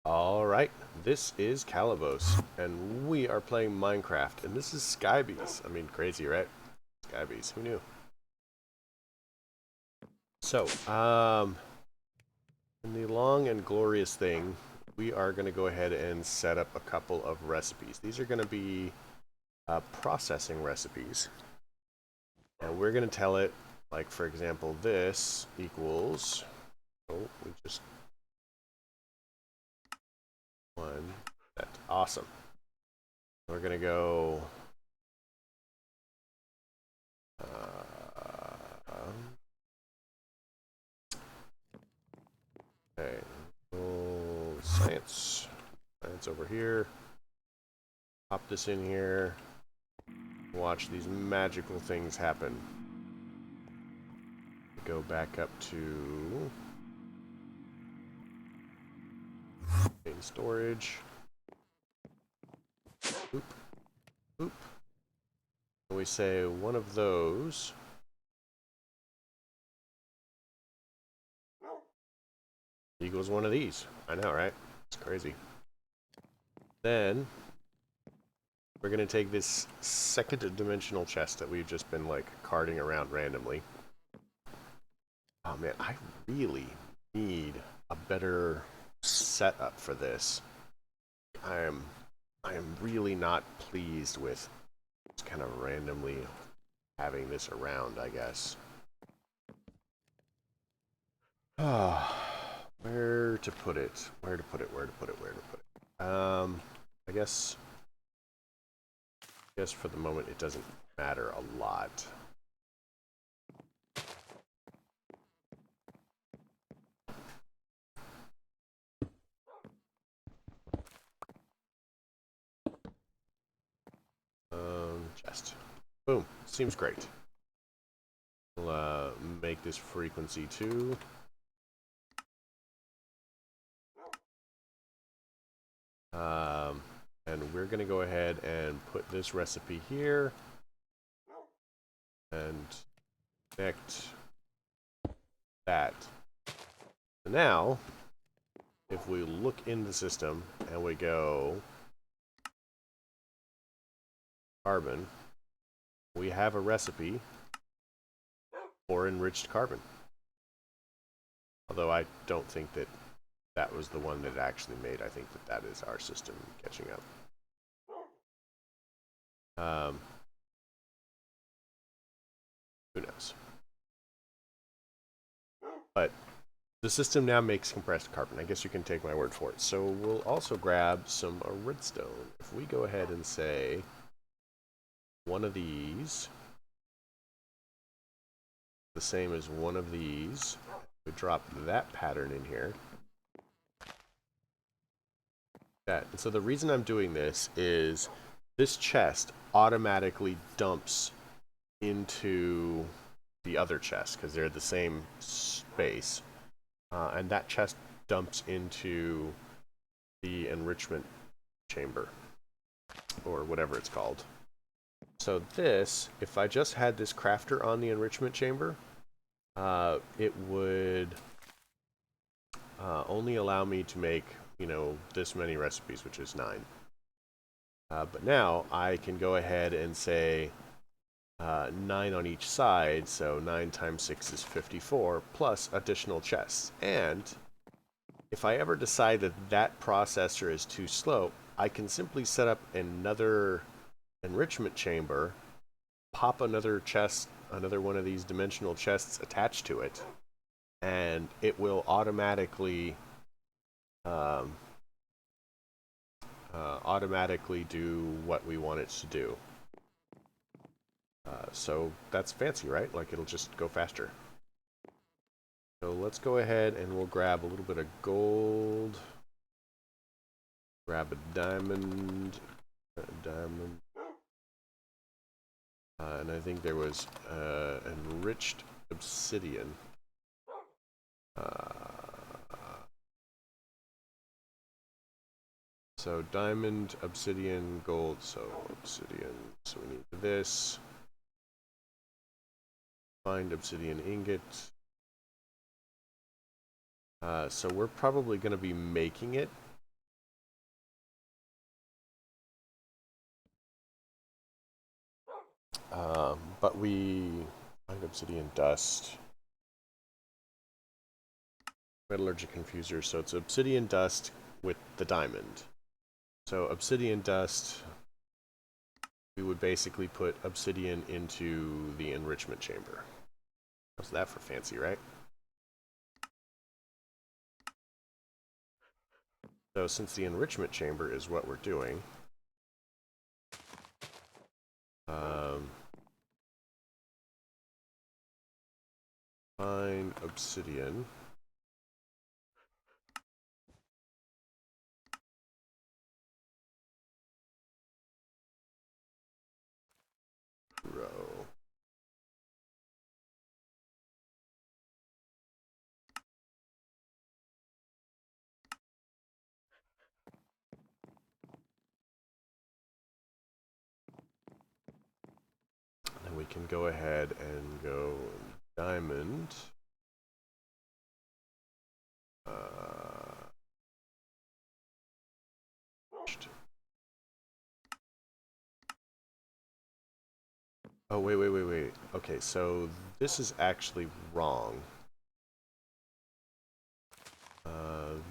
Alright, this is Calabos, and we are playing Minecraft, and this is Skybees. I mean, crazy, right? Skybees, who knew? So, in the long and glorious thing, we are going to go ahead and set up a couple of recipes. These are going to be processing recipes, and we're going to tell it, like, for example, this equals, we just, one, that's awesome. We're going to go okay, science. Science over here. Pop this in here. Watch these magical things happen. Go back up to main storage. Oop. Oop. And we say one of those equals one of these. I know, right? It's crazy. Then we're going to take this second dimensional chest that we've just been like carting around randomly. Oh man, I really need a better setup for this. I am really not pleased with just kind of randomly having this around, I guess. Where to put it? Where to put it? Where to put it? Where to put it? I guess for the moment it doesn't matter a lot. Chest. Boom. Seems great. We'll make this frequency 2. And we're going to go ahead and put this recipe here and connect that. So now, if we look in the system and we go carbon, we have a recipe for enriched carbon. Although I don't think that that was the one that it actually made. I think that that is our system catching up. Who knows? But the system now makes compressed carbon. I guess you can take my word for it. So we'll also grab some redstone. If we go ahead and say one of these, the same as one of these, we drop that pattern in here. That. And so the reason I'm doing this is this chest automatically dumps into the other chest because they're the same space. And that chest dumps into the enrichment chamber, or whatever it's called. So this, if I just had this crafter on the enrichment chamber, it would only allow me to make, this many recipes, which is 9. But now I can go ahead and say 9 on each side, so 9 times 6 is 54, plus additional chests. And if I ever decide that that processor is too slow, I can simply set up another enrichment chamber, pop another chest, another one of these dimensional chests attached to it, and it will automatically do what we want it to do. So that's fancy, right? Like, it'll just go faster. So let's go ahead and we'll grab a little bit of gold. Grab a diamond. And I think there was enriched obsidian. So diamond, obsidian, gold. So obsidian. So we need this. Find obsidian ingot. So we're probably going to be making it But we find obsidian dust. Metallurgic infuser, so it's obsidian dust with the diamond. So obsidian dust, we would basically put obsidian into the enrichment chamber. How's that for fancy, right? So since the enrichment chamber is what we're doing, find obsidian. Row. And we can go ahead and go diamond. Oh, wait. Okay, so this is actually wrong.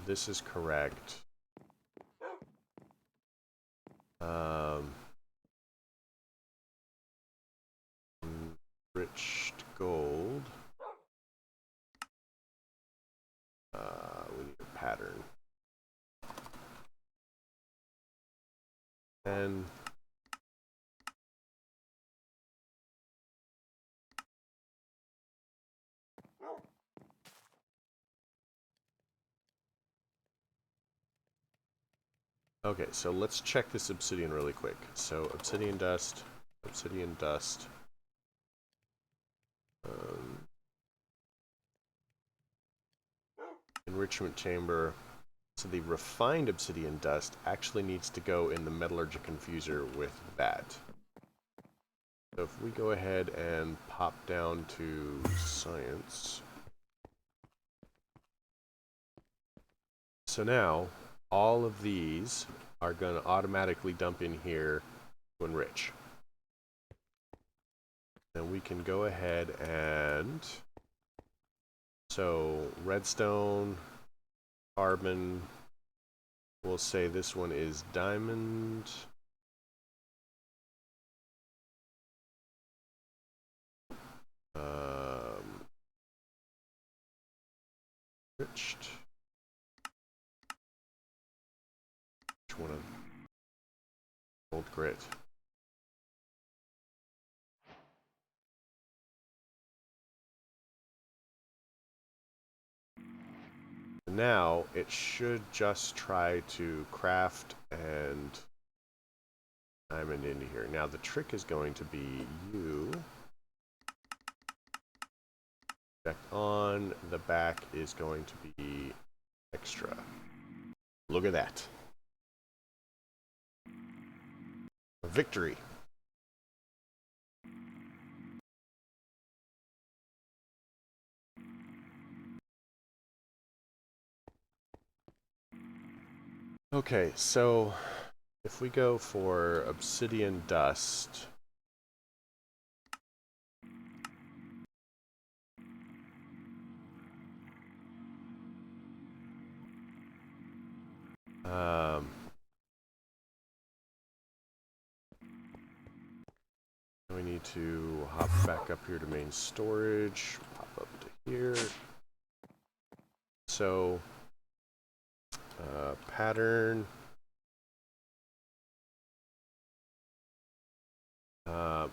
This is correct. Enriched gold. We need a pattern. And okay, so let's check this obsidian really quick. So obsidian dust, enrichment chamber. So the refined obsidian dust actually needs to go in the metallurgic infuser with that. So if we go ahead and pop down to science. So now all of these are going to automatically dump in here to enrich. And we can go ahead and, so redstone, carbon, we'll say this one is diamond. Enriched. Which one of gold grit? Now it should just try to craft and diamond into here. Now the trick is going to be you. Back on, the back is going to be extra. Look at that. Victory. Okay, so if we go for obsidian dust, we need to hop back up here to main storage, pop up to here. So, pattern.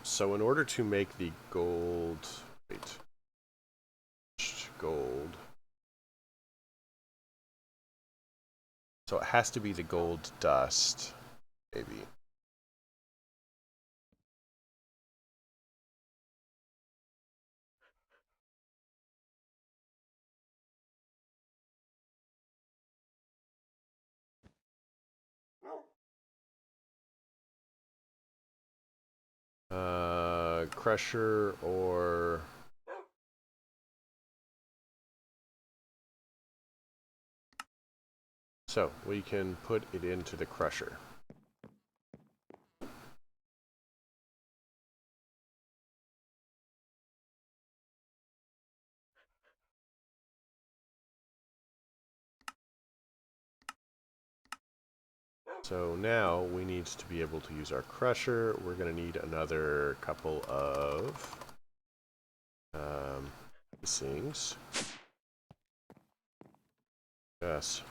So in order to make the gold, gold. So it has to be the gold dust, maybe. Crusher or so we can put it into the crusher. So now we need to be able to use our crusher. We're going to need another couple of things. Yes.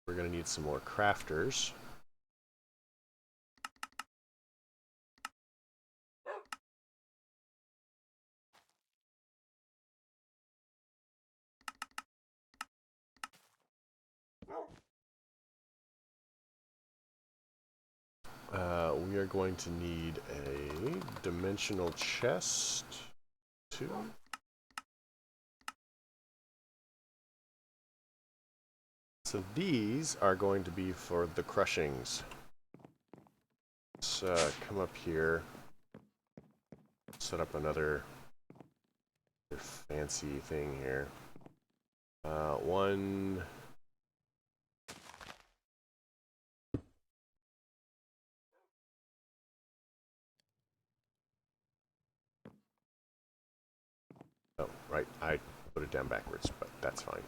We're going to need some more crafters. We are going to need a dimensional chest, too. So these are going to be for the crushings. Let's come up here, set up another fancy thing here. One... Oh, right, I put it down backwards, but that's fine.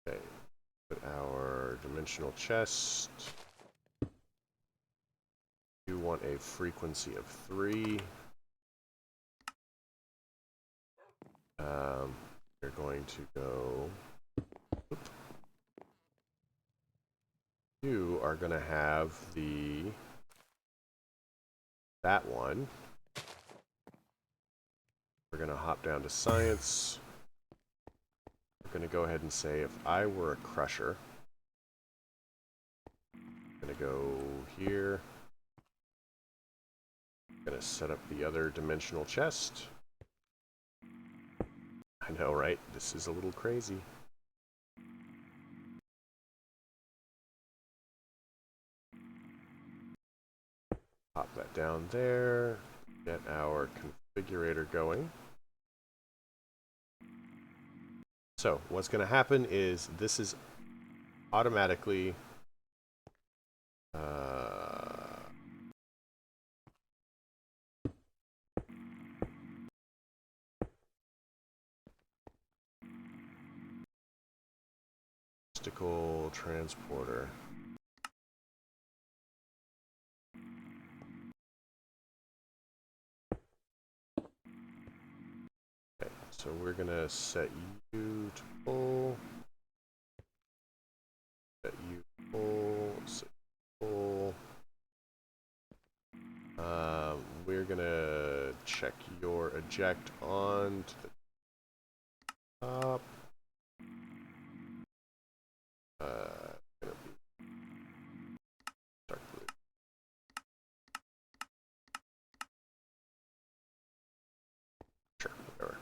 Okay, put our dimensional chest. You want a frequency of 3. We're going to go... You are going to have that one. We're going to hop down to science. We're going to go ahead and say if I were a crusher, I'm going to go here. I'm going to set up the other dimensional chest. I know, right? This is a little crazy. Pop that down there. Get our configurator going. So, what's going to happen is this is automatically logistical transporter. Okay, so we're going to set you to full. Set you full. Set you full. We're going to check your eject on to the top. Gonna be dark blue. Sure, whatever.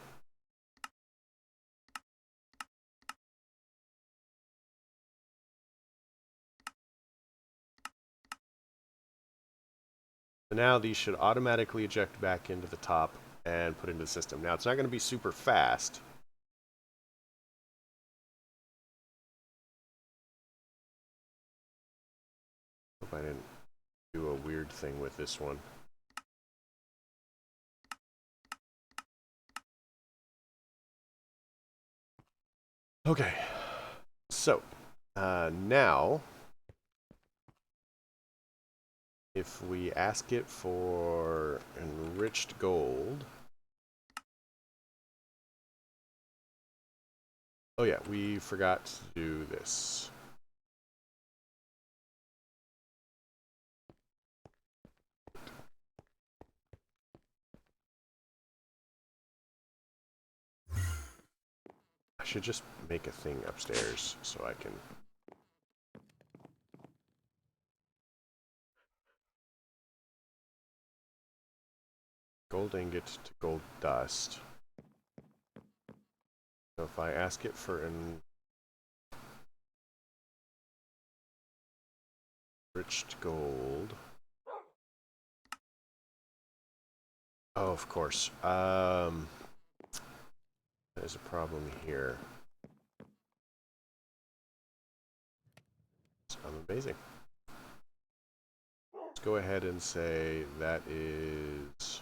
So now these should automatically eject back into the top and put into the system. Now it's not going to be super fast. Hope I didn't do a weird thing with this one. Okay, so now if we ask it for enriched gold. Oh yeah, we forgot to do this. I should just make a thing upstairs so I can... Gold ingot to gold dust. So if I ask it for enriched gold... Oh, of course. There's a problem here. I'm amazing. Let's go ahead and say that is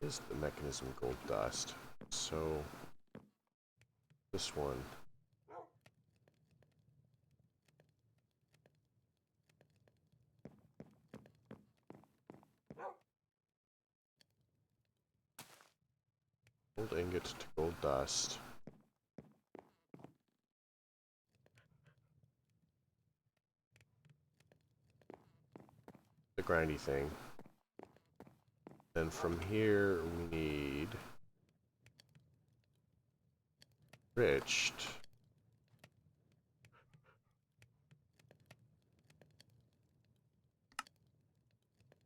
the mechanism gold dust. So this one. Gold ingot to gold dust. The grindy thing. Then from here we need enriched.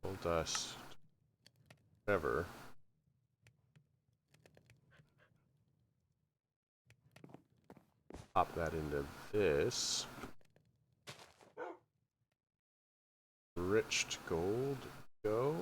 Gold dust. Whatever. Pop that into this. Enriched gold. Go.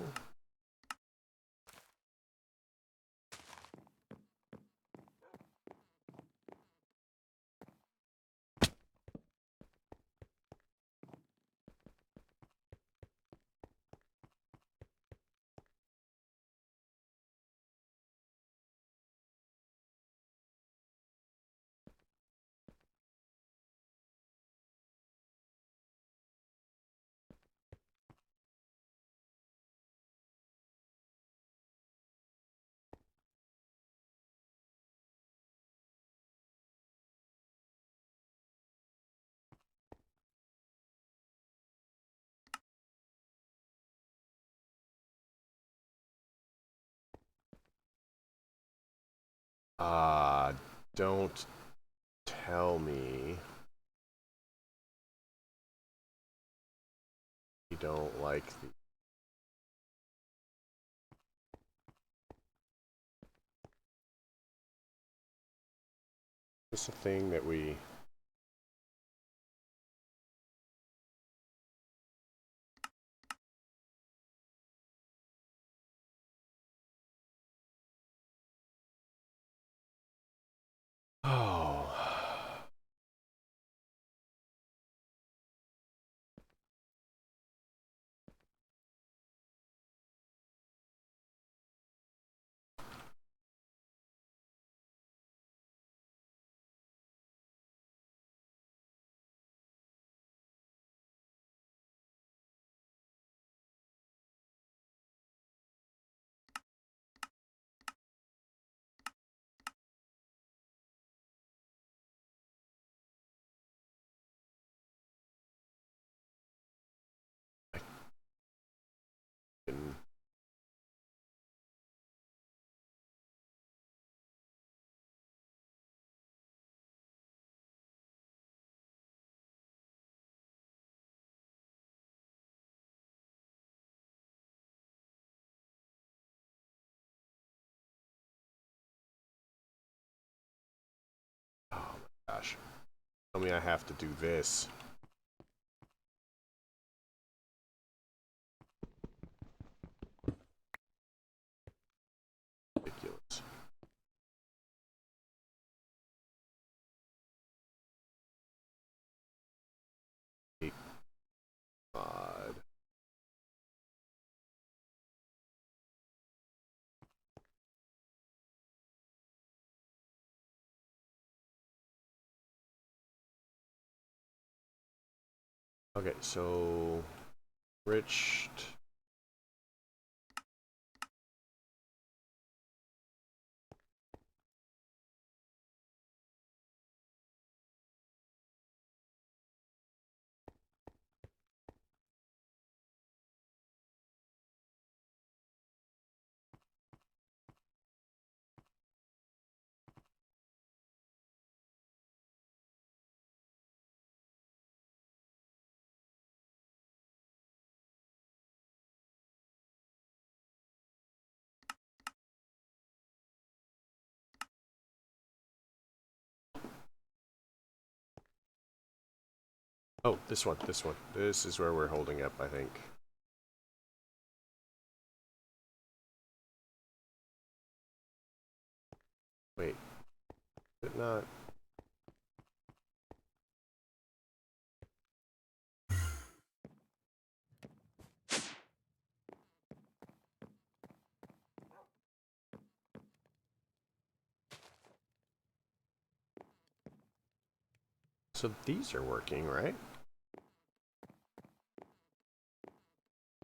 Don't tell me you don't like the... Is this a thing that we... Oh... Oh my gosh. Tell me I have to do this. Ridiculous. God. Okay, so... Enriched... Oh, this one, this one. This is where we're holding up, I think. Wait, is it not? So these are working, right?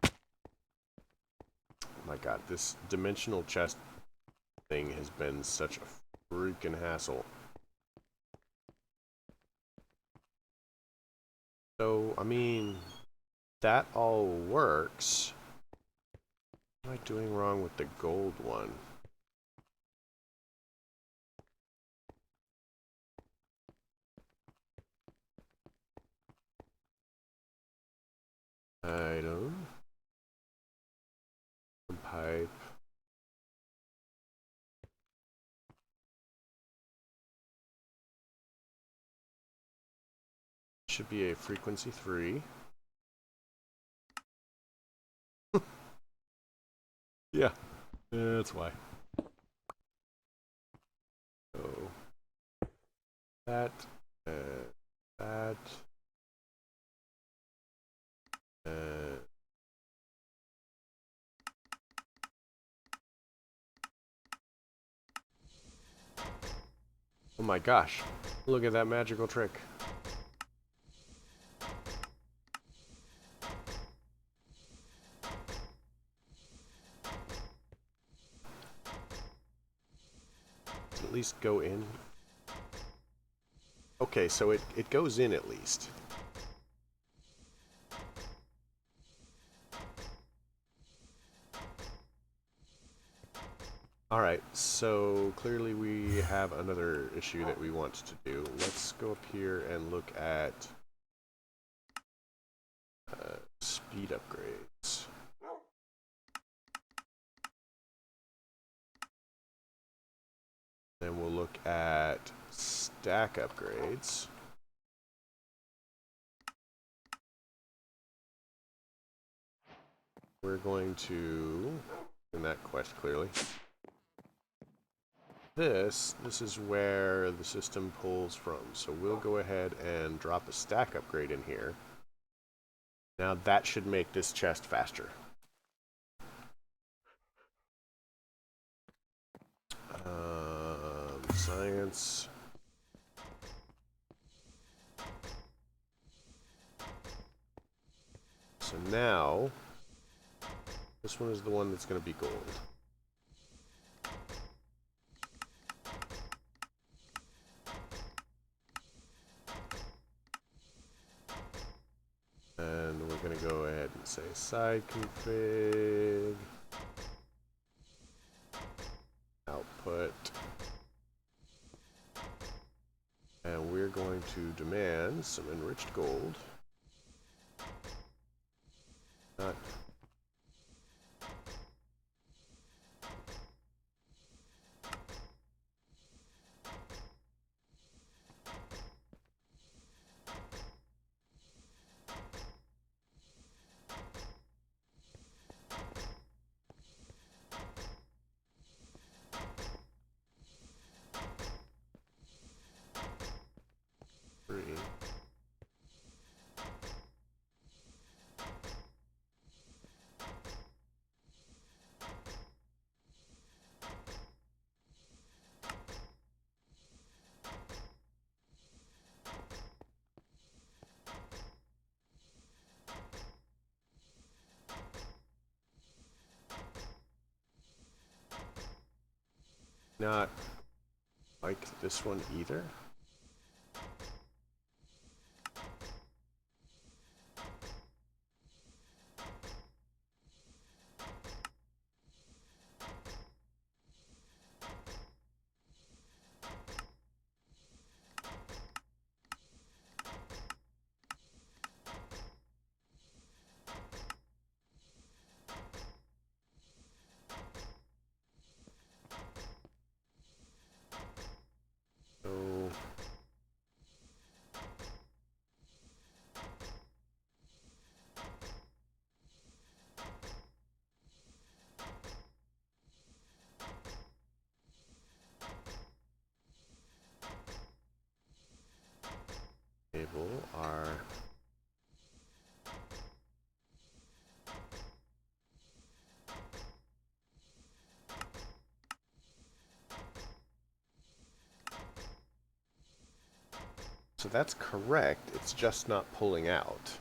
Oh my god, this dimensional chest thing has been such a freaking hassle. So, I mean, that all works. What am I doing wrong with the gold one? Item. Pipe. Should be a frequency 3. Yeah, that's why. So, that, uh, that, uh, oh my gosh, look at that magical trick. At least go in. Okay, so it goes in at least. Alright, so clearly we have another issue that we want to do. Let's go up here and look at speed upgrades. Then we'll look at stack upgrades. We're going to, in that quest clearly, this is where the system pulls from. So we'll go ahead and drop a stack upgrade in here. Now that should make this chest faster. Science. So now, this one is the one that's going to be gold. And we're going to go ahead and say side config, output, and we're going to demand some enriched gold. Not free. Not like this one either. So people are... So that's correct, it's just not pulling out.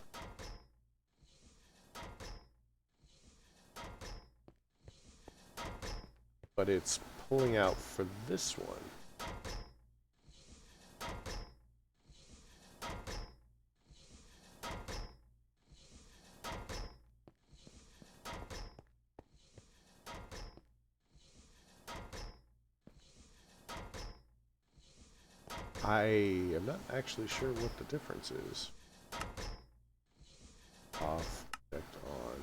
But it's pulling out for this one. I am not actually sure what the difference is. Off, effect on.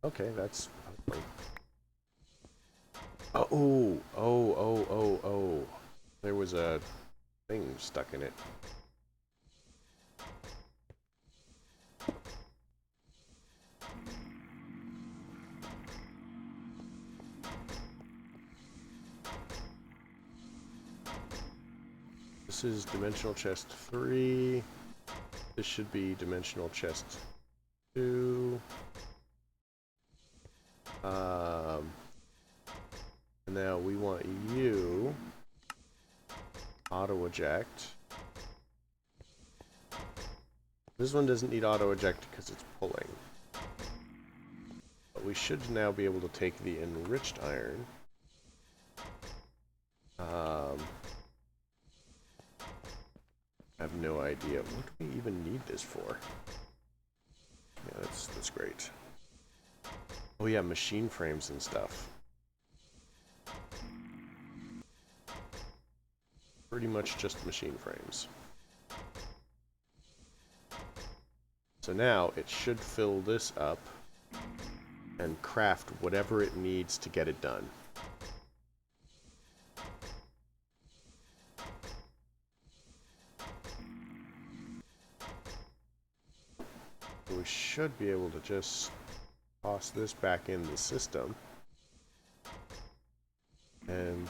Okay, that's... Oh. There was a thing stuck in it. This is dimensional chest 3. This should be dimensional chest 2. And now we want you auto eject. This one doesn't need auto eject because it's pulling. But we should now be able to take the enriched iron. I have no idea. What do we even need this for? Yeah, that's great. Oh yeah, machine frames and stuff. Pretty much just machine frames. So now it should fill this up and craft whatever it needs to get it done. We should be able to just toss this back in the system. And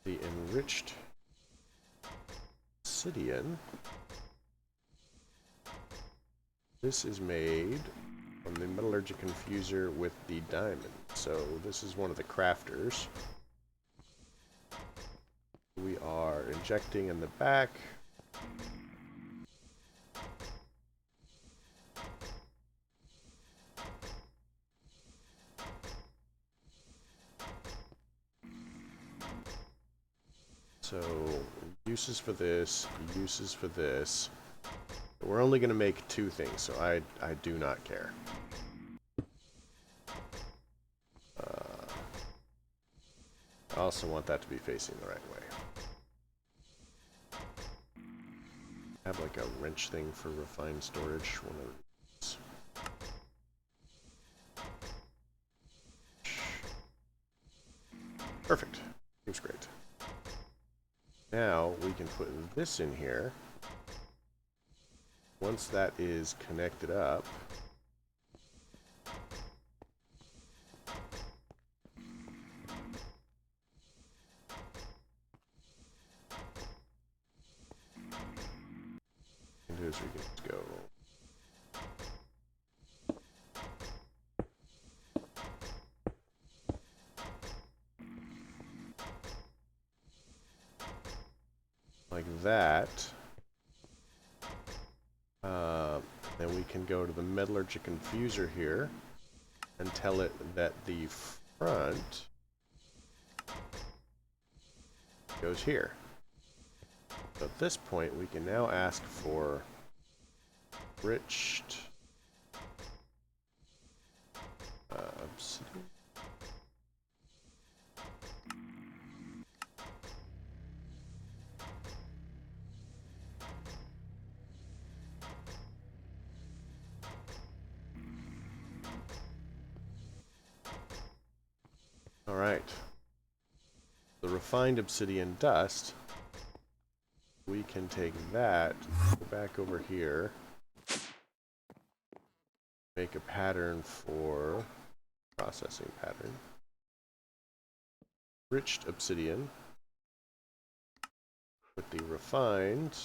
the enriched obsidian. This is made from the metallurgic infuser with the diamond. So this is one of the crafters. We are injecting in the back. So, uses for this, uses for this. We're only going to make 2 things, so I do not care. I also want that to be facing the right way. I have like a wrench thing for refined storage. One of these. Perfect. Seems great. Now we can put this in here. Once that is connected up, we can just go. Like that. Then we can go to the metallurgic infuser here and tell it that the front goes here. So at this point, we can now ask for enriched obsidian. All right. The refined obsidian dust, we can take that, go back over here, make a pattern for processing pattern. Enriched obsidian, put the refined,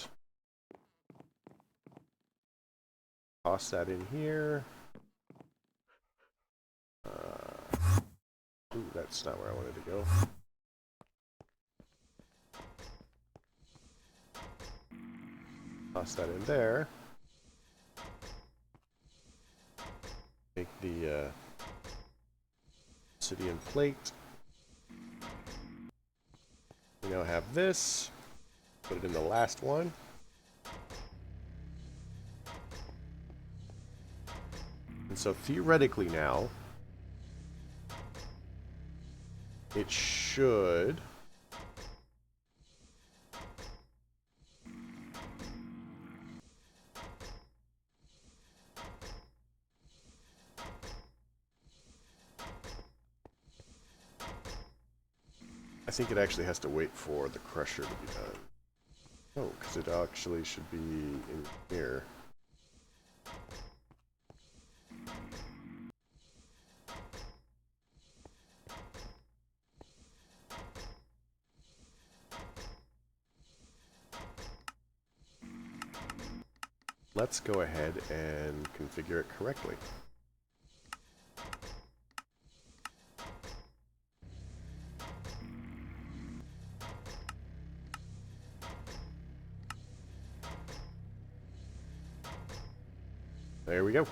toss that in here. Ooh, that's not where I wanted to go. Toss that in there. Take the obsidian plate. We now have this. Put it in the last one. And so theoretically now, it should I think it actually has to wait for the crusher to be done. Oh, because it actually should be in here. Let's go ahead and configure it correctly. There we go.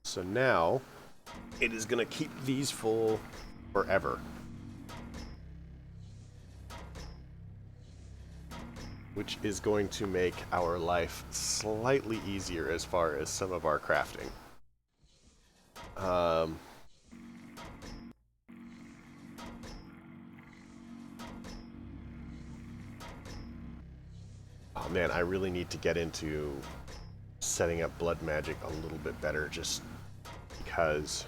So now, it is going to keep these full forever. Which is going to make our life slightly easier as far as some of our crafting. Oh man, I really need to get into setting up blood magic a little bit better, just because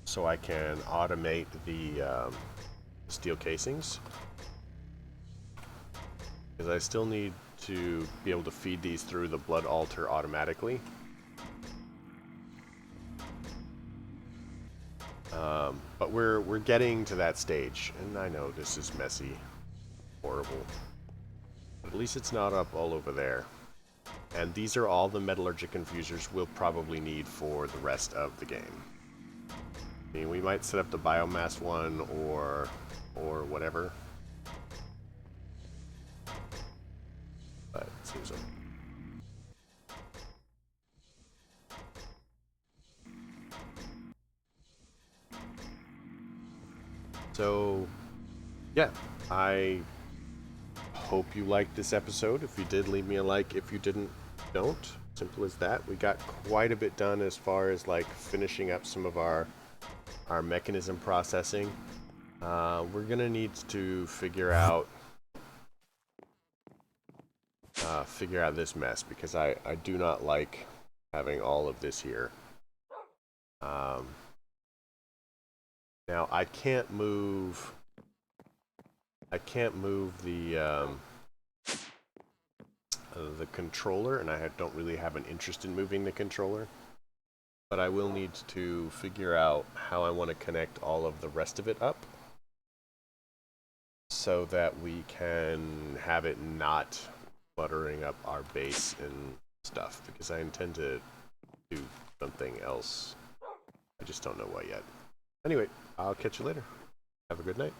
so I can automate the steel casings, because I still need to be able to feed these through the blood altar automatically. But we're getting to that stage, and I know this is messy, horrible, but at least it's not up all over there. And these are all the metallurgic infusers we'll probably need for the rest of the game. I mean, we might set up the biomass one or whatever, but it seems like so. Yeah, I hope you liked this episode. If you did, leave me a like. If you didn't, don't. Simple as that. We got quite a bit done as far as like finishing up some of our mechanism processing. We're gonna need to figure out this mess, because I do not like having all of this here. Now I can't move the controller, and I don't really have an interest in moving the controller. But I will need to figure out how I want to connect all of the rest of it up, so that we can have it not buttering up our base and stuff, because I intend to do something else. I just don't know what yet. Anyway, I'll catch you later. Have a good night.